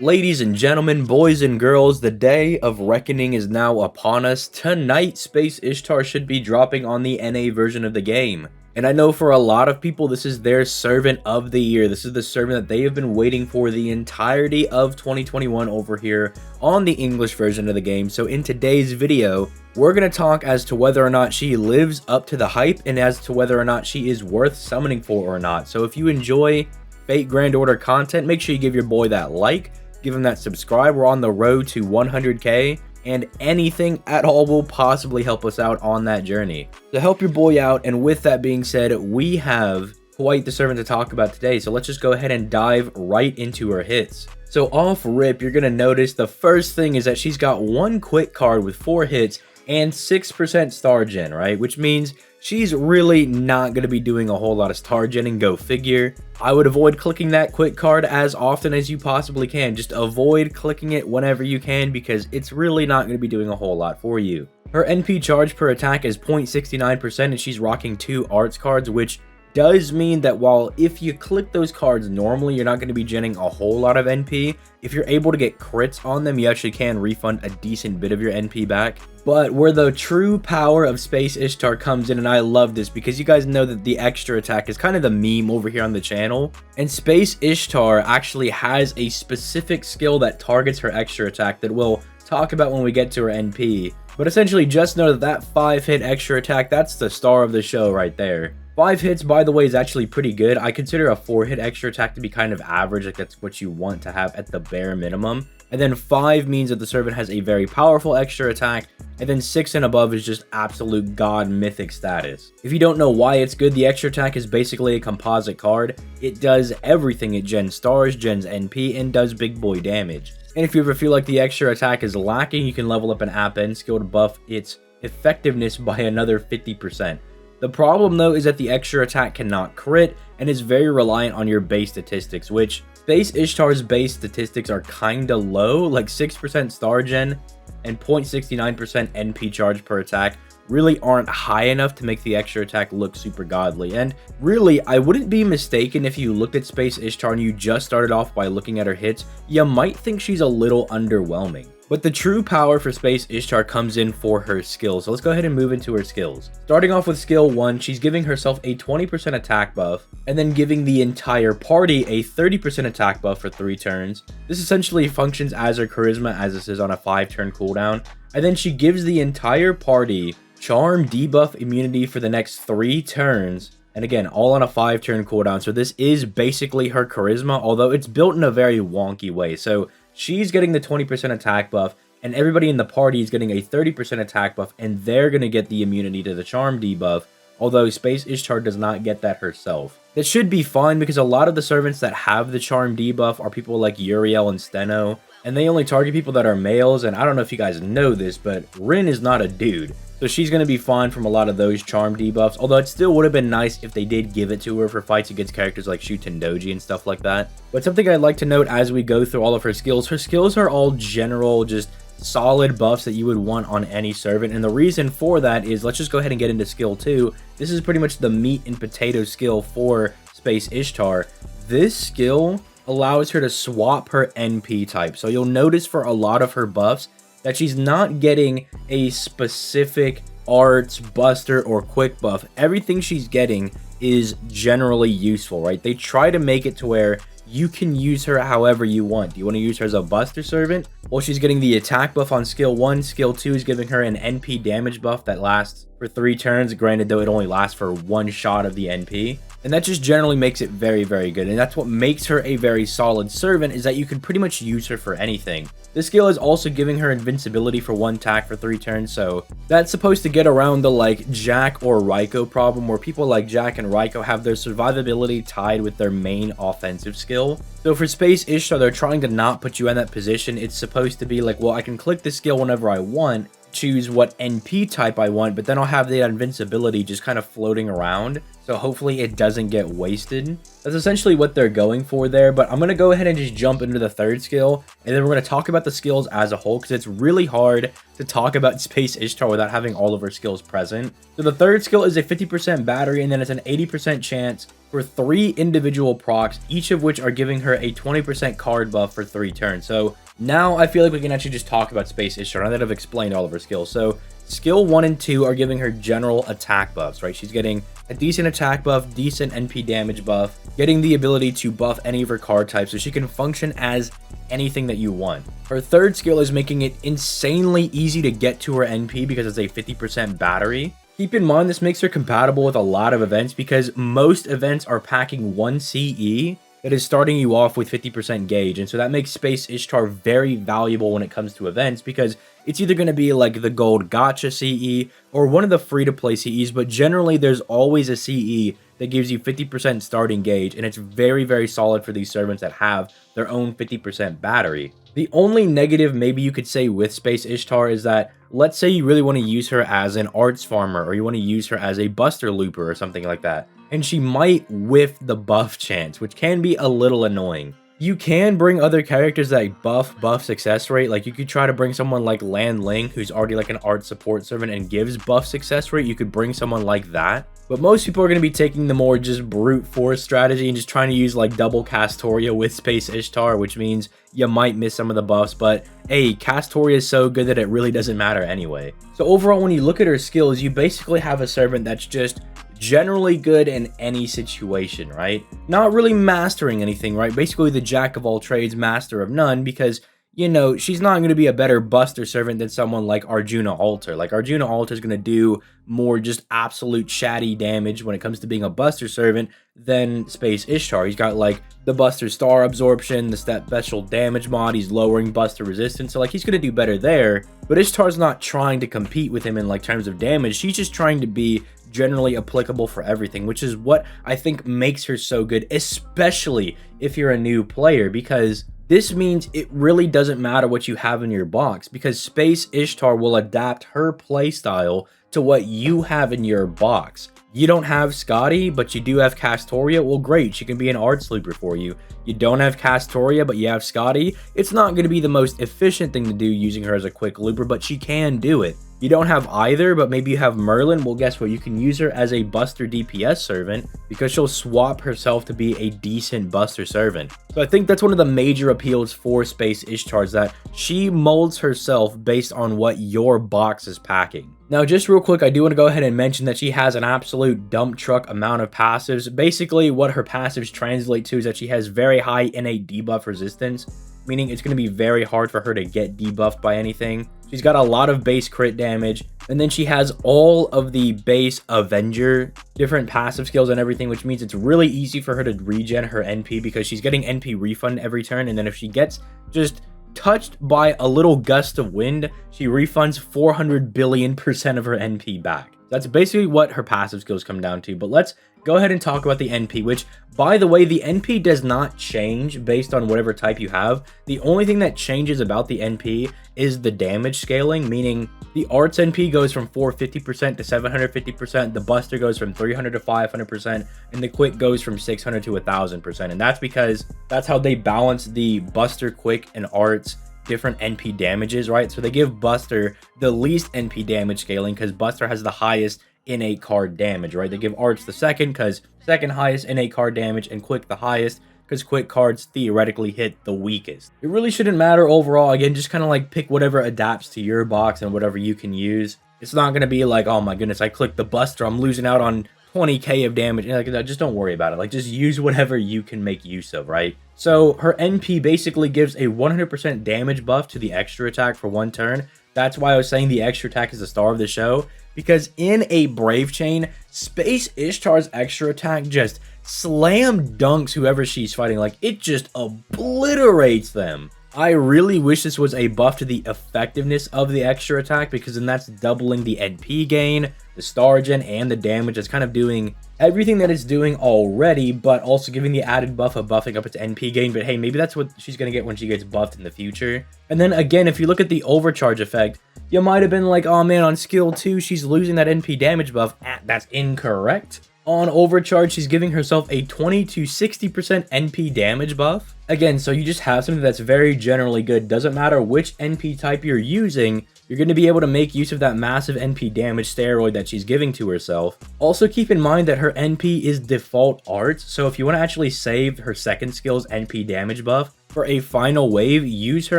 Ladies and gentlemen, boys and girls, the day of reckoning is now upon us. Tonight, Space Ishtar should be dropping on the NA version of the game. And I know for a lot of people, this is their servant of the year. This is the servant that they have been waiting for the entirety of 2021 over here on the English version of the game. So in today's video, we're going to talk as to whether or not she lives up to the hype and as to whether or not she is worth summoning for or not. So if you enjoy Fate Grand Order content, make sure you give your boy that like, give him that subscribe. We're on the road to 100k, and anything at all will possibly help us out on that journey. So help your boy out, and with that being said, we have quite the servant to talk about today. So let's just go ahead and dive right into her hits. So off rip, you're going to notice the first thing is that she's got one quick card with 4 hits and 6% star gen, right? Which means she's really not going to be doing a whole lot of star genning, go figure. I would avoid clicking that quick card as often as you possibly can. Just avoid clicking it whenever you can because it's really not going to be doing a whole lot for you. Her NP charge per attack is 0.69% and she's rocking 2 arts cards, which does mean that while if you click those cards normally, you're not going to be genning a whole lot of NP. If you're able to get crits on them, you actually can refund a decent bit of your NP back. But where the true power of Space Ishtar comes in, and I love this because you guys know that the extra attack is kind of the meme over here on the channel. And Space Ishtar actually has a specific skill that targets her extra attack that we'll talk about when we get to her NP. But essentially just know that that 5-hit extra attack, that's the star of the show right there. 5 hits, by the way, is actually pretty good. I consider a 4-hit extra attack to be kind of average, like that's what you want to have at the bare minimum. And then 5 means that the servant has a very powerful extra attack, and then 6 and above is just absolute god mythic status. If you don't know why it's good, the extra attack is basically a composite card. It does everything. It gens stars, gens NP, and does big boy damage. And if you ever feel like the extra attack is lacking, you can level up an app end skill to buff its effectiveness by another 50%. The problem though is that the extra attack cannot crit and is very reliant on your base statistics, which Space Ishtar's base statistics are kinda low, like 6% star gen and 0.69% NP charge per attack really aren't high enough to make the extra attack look super godly. And really, I wouldn't be mistaken if you looked at Space Ishtar and you just started off by looking at her hits, you might think she's a little underwhelming. But the true power for Space Ishtar comes in for her skills. So let's go ahead and move into her skills. Starting off with skill 1, she's giving herself a 20% attack buff and then giving the entire party a 30% attack buff for 3 turns. This essentially functions as her charisma as this is on a 5-turn cooldown. And then she gives the entire party charm debuff immunity for the next 3 turns. And again, all on a 5-turn cooldown. So this is basically her charisma, although it's built in a very wonky way. So she's getting the 20% attack buff, and everybody in the party is getting a 30% attack buff, and they're going to get the immunity to the charm debuff, although Space Ishtar does not get that herself. That should be fine because a lot of the servants that have the charm debuff are people like Uriel and Steno, and they only target people that are males, and I don't know if you guys know this, but Rin is not a dude. So she's going to be fine from a lot of those charm debuffs, although it still would have been nice if they did give it to her for fights against characters like Shu Tendoji and stuff like that. But something I'd like to note as we go through all of her skills are all general, just solid buffs that you would want on any servant. And the reason for that is, let's just go ahead and get into skill 2. This is pretty much the meat and potato skill for Space Ishtar. This skill allows her to swap her NP type. So you'll notice for a lot of her buffs that she's not getting a specific arts, buster, or quick buff. Everything she's getting is generally useful, right? They try to make it to where you can use her however you want. Do you want to use her as a buster servant? Well, she's getting the attack buff on skill 1. Skill 2 is giving her an NP damage buff that lasts for 3 turns. Granted, though, it only lasts for 1 shot of the NP. And that just generally makes it very, very good. And that's what makes her a very solid servant, is that you can pretty much use her for anything. This skill is also giving her invincibility for 1 attack for 3 turns. So that's supposed to get around the like Jack or Raiko problem, where people like Jack and Raiko have their survivability tied with their main offensive skill. So for Space Ishtar, they're trying to not put you in that position. It's supposed to be like, well, I can click this skill whenever I want, choose what NP type I want, but then I'll have the invincibility just kind of floating around. So hopefully it doesn't get wasted. That's essentially what they're going for there, but I'm going to go ahead and just jump into the 3rd skill, and then we're going to talk about the skills as a whole, because it's really hard to talk about Space Ishtar without having all of her skills present. So the 3rd skill is a 50% battery, and then it's an 80% chance for 3 individual procs, each of which are giving her a 20% card buff for 3 turns. So now I feel like we can actually just talk about Space Ishtar now that I've explained all of her skills. So skill 1 and 2 are giving her general attack buffs, right? She's getting a decent attack buff, decent NP damage buff, getting the ability to buff any of her card types so she can function as anything that you want. Her third skill is making it insanely easy to get to her NP because it's a 50% battery. Keep in mind, this makes her compatible with a lot of events because most events are packing 1 CE that is starting you off with 50% gauge. And so that makes Space Ishtar very valuable when it comes to events because it's either going to be like the gold gacha CE or one of the free-to-play CEs, but generally there's always a CE that gives you 50% starting gauge, and it's very, very solid for these servants that have their own 50% battery. The only negative maybe you could say with Space Ishtar is that, let's say you really want to use her as an arts farmer, or you want to use her as a buster looper or something like that, and she might whiff the buff chance, which can be a little annoying. You can bring other characters that buff success rate. Like, you could try to bring someone like Lan Ling, who's already like an art support servant and gives buff success rate. You could bring someone like that. But most people are going to be taking the more just brute force strategy and just trying to use like double Castoria with Space Ishtar, which means you might miss some of the buffs. But hey, Castoria is so good that it really doesn't matter anyway. So overall, when you look at her skills, you basically have a servant that's just generally good in any situation, right? Not really mastering anything, right? Basically the jack of all trades, master of none, because, you know, she's not going to be a better buster servant than someone like Arjuna Alter. Like, Arjuna Alter is going to do more just absolute chatty damage when it comes to being a buster servant than Space Ishtar. He's got like the buster star absorption, the special damage mod, he's lowering buster resistance, so like he's going to do better there. But Ishtar's not trying to compete with him in like terms of damage, she's just trying to be generally applicable for everything, which is what I think makes her so good, especially if you're a new player, because this means it really doesn't matter what you have in your box, because Space Ishtar will adapt her playstyle to what you have in your box. You don't have Scotty, but you do have Castoria. Well, great, she can be an art sleeper for you. You don't have Castoria, but you have Scotty. It's not going to be the most efficient thing to do using her as a quick looper, but she can do it. You don't have either, but maybe you have Merlin. Well, guess what? You can use her as a buster DPS servant because she'll swap herself to be a decent buster servant. So I think that's one of the major appeals for Space Ishtar, is that she molds herself based on what your box is packing. Now, just real quick, I do want to go ahead and mention that she has an absolute dump truck amount of passives. Basically, what her passives translate to is that she has very high innate debuff resistance, meaning it's going to be very hard for her to get debuffed by anything. She's got a lot of base crit damage, and then she has all of the base Avenger, different passive skills and everything, which means it's really easy for her to regen her NP because she's getting NP refund every turn, and then if she gets just touched by a little gust of wind, she refunds 400 billion% of her NP back. That's basically what her passive skills come down to. But let's go ahead and talk about the NP, which, by the way, the NP does not change based on whatever type you have. The only thing that changes about the NP is the damage scaling, meaning the arts NP goes from 450% to 750%, the buster goes from 300 to 500%, and the quick goes from 600 to 1000%. And that's because that's how they balance the buster, quick, and arts different NP damages, right? So they give buster the least NP damage scaling because buster has the highest innate card damage, right? They give arts the second because second highest innate card damage, and quick the highest because quick cards theoretically hit the weakest. It really shouldn't matter overall. Again, just kind of like pick whatever adapts to your box and whatever you can use. It's not going to be like, oh my goodness, I clicked the buster, I'm losing out on 20k of damage. Like, just don't worry about it. Like, just use whatever you can make use of, right? So her NP basically gives a 100% damage buff to the extra attack for 1 turn. That's why I was saying the extra attack is the star of the show, because in a Brave Chain, Space Ishtar's extra attack just slam dunks whoever she's fighting. Like, it just obliterates them. I really wish this was a buff to the effectiveness of the extra attack, because then that's doubling the NP gain, the star gen, and the damage. It's kind of doing everything that it's doing already, but also giving the added buff of buffing up its NP gain. But hey, maybe that's what she's going to get when she gets buffed in the future. And then again, if you look at the overcharge effect, you might have been like, oh man, on skill 2, she's losing that NP damage buff. That's incorrect. On overcharge, she's giving herself a 20 to 60% NP damage buff. Again, so you just have something that's very generally good. Doesn't matter which NP type you're using you're going to be able to make use of that massive NP damage steroid that she's giving to herself. Also keep in mind that her NP is default arts, so if you want to actually save her second skill's NP damage buff for a final wave, use her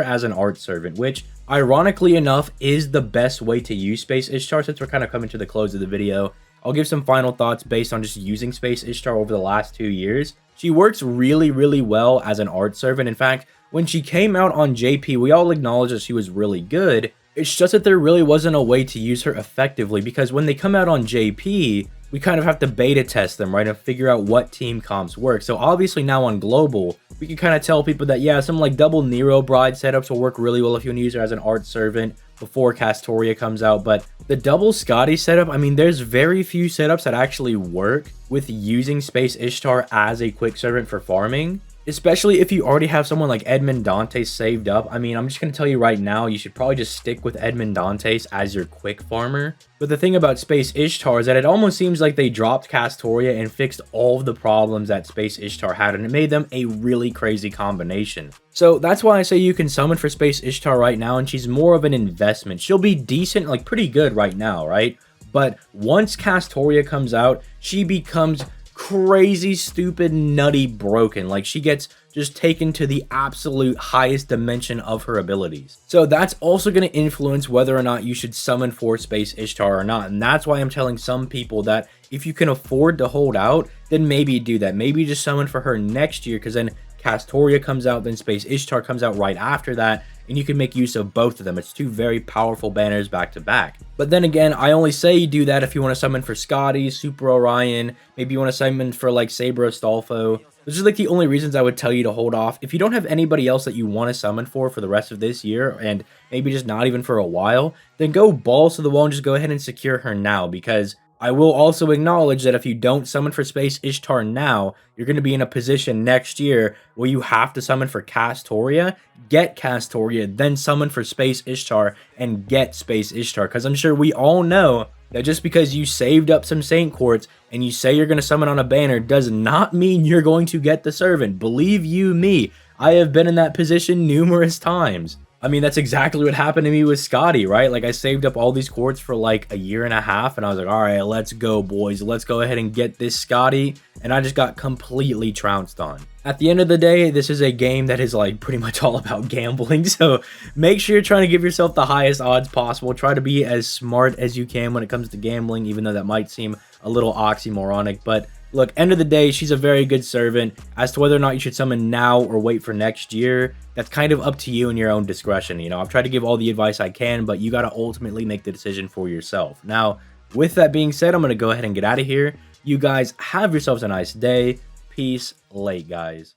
as an art servant, which ironically enough is the best way to use Space Ishtar. Since we're kind of coming to the close of the video, I'll give some final thoughts based on just using Space Ishtar over the last 2 years. She works really, really well as an art servant. In fact, when she came out on JP, we all acknowledged that she was really good. It's just that there really wasn't a way to use her effectively, because when they come out on JP, we kind of have to beta test them, right, and figure out what team comps work. So obviously now on global, we can kind of tell people that, yeah, some like double Nero Bride setups will work really well if you want to use her as an art servant before Castoria comes out. But the double Scotty setup, I mean, there's very few setups that actually work with using Space Ishtar as a quick servant for farming. Especially if you already have someone like Edmond Dantes saved up. I mean, I'm just going to tell you right now, you should probably just stick with Edmond Dantes as your quick farmer. But the thing about Space Ishtar is that it almost seems like they dropped Castoria and fixed all of the problems that Space Ishtar had, and it made them a really crazy combination. So that's why I say you can summon for Space Ishtar right now, and she's more of an investment. She'll be decent, like pretty good right now, right? But once Castoria comes out, she becomes crazy, stupid, nutty, broken. Like, she gets just taken to the absolute highest dimension of her abilities. So that's also going to influence whether or not you should summon for Space Ishtar or not. And that's why I'm telling some people that if you can afford to hold out, then maybe do that. Maybe just summon for her next year, because then Castoria comes out, then Space Ishtar comes out right after that, and you can make use of both of them. It's two very powerful banners back to back. But then again, I only say do that if you want to summon for Scotty, Super Orion, maybe you want to summon for like Saber Astolfo. Those are like the only reasons I would tell you to hold off. If you don't have anybody else that you want to summon for the rest of this year, and maybe just not even for a while, then go balls to the wall and just go ahead and secure her now, because I will also acknowledge that if you don't summon for Space Ishtar now, you're going to be in a position next year where you have to summon for Castoria, get Castoria, then summon for Space Ishtar, and get Space Ishtar. Because I'm sure we all know that just because you saved up some Saint Quartz and you say you're going to summon on a banner does not mean you're going to get the servant. Believe you me, I have been in that position numerous times. I mean, that's exactly what happened to me with Scotty, right? Like, I saved up all these quartz for like a year and a half, and I was like, all right, let's go, boys. Let's go ahead and get this Scotty. And I just got completely trounced on. At the end of the day, this is a game that is like pretty much all about gambling. So make sure you're trying to give yourself the highest odds possible. Try to be as smart as you can when it comes to gambling, even though that might seem a little oxymoronic. But look, end of the day, she's a very good servant. As to whether or not you should summon now or wait for next year, that's kind of up to you and your own discretion. You know, I've tried to give all the advice I can, but you got to ultimately make the decision for yourself. Now, with that being said, I'm going to go ahead and get out of here. You guys have yourselves a nice day. Peace, late, guys.